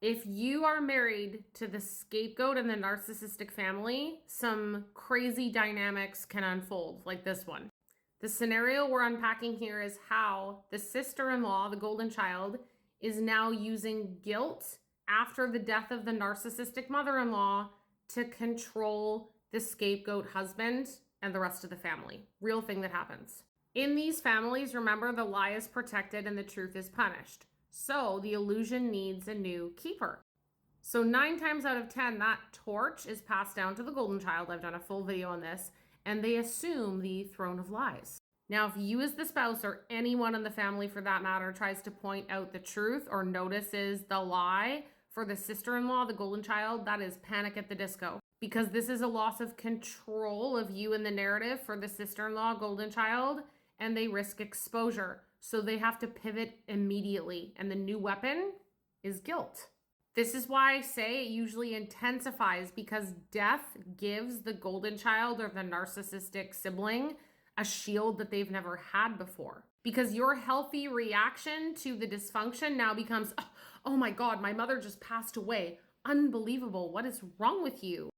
If you are married to the scapegoat in the narcissistic family, some crazy dynamics can unfold, like this one. The scenario we're unpacking here is how the sister-in-law, the golden child, is now using guilt after the death of the narcissistic mother-in-law to control the scapegoat husband and the rest of the family. Real thing that happens. In these families, remember, the lie is protected and the truth is punished. So the illusion needs a new keeper. So 9 times out of 10, that torch is passed down to the golden child. I've done a full video on this, and they assume the throne of lies. Now, if you as the spouse or anyone in the family for that matter tries to point out the truth or notices the lie for the sister-in-law, the golden child, that is panic at the disco. Because this is a loss of control of you in the narrative for the sister-in-law, golden child, and they risk exposure. So they have to pivot immediately. And the new weapon is guilt. This is why I say it usually intensifies, because death gives the golden child or the narcissistic sibling a shield that they've never had before. Because your healthy reaction to the dysfunction now becomes, oh my God, my mother just passed away. Unbelievable. What is wrong with you?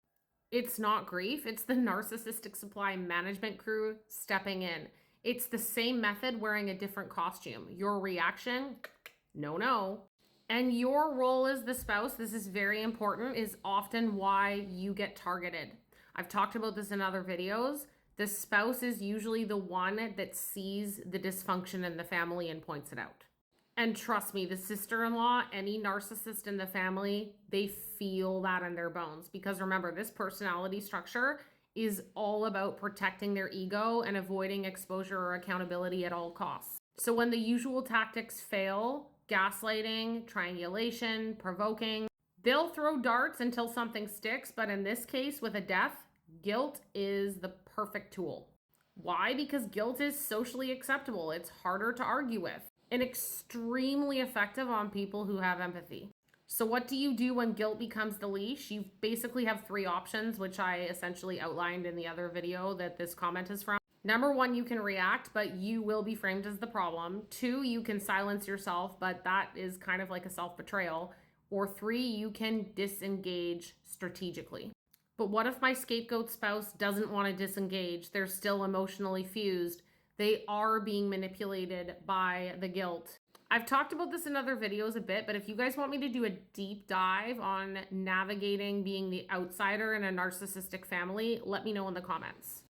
It's not grief. It's the narcissistic supply management crew stepping in. It's the same method wearing a different costume. Your reaction, no. And your role as the spouse, this is very important, is often why you get targeted. I've talked about this in other videos. The spouse is usually the one that sees the dysfunction in the family and points it out. And trust me, the sister-in-law, any narcissist in the family, they feel that in their bones. Because remember, this personality structure is all about protecting their ego and avoiding exposure or accountability at all costs. So when the usual tactics fail, gaslighting, triangulation, provoking, they'll throw darts until something sticks. But in this case, with a death, guilt is the perfect tool. Why? Because guilt is socially acceptable. It's harder to argue with and extremely effective on people who have empathy. So what do you do when guilt becomes the leash? You basically have 3 options, which I essentially outlined in the other video that this comment is from. Number 1, you can react, but you will be framed as the problem. 2, you can silence yourself, but that is kind of like a self-betrayal. Or 3, you can disengage strategically. But what if my scapegoat spouse doesn't want to disengage? They're still emotionally fused. They are being manipulated by the guilt. I've talked about this in other videos a bit, but if you guys want me to do a deep dive on navigating being the outsider in a narcissistic family, let me know in the comments.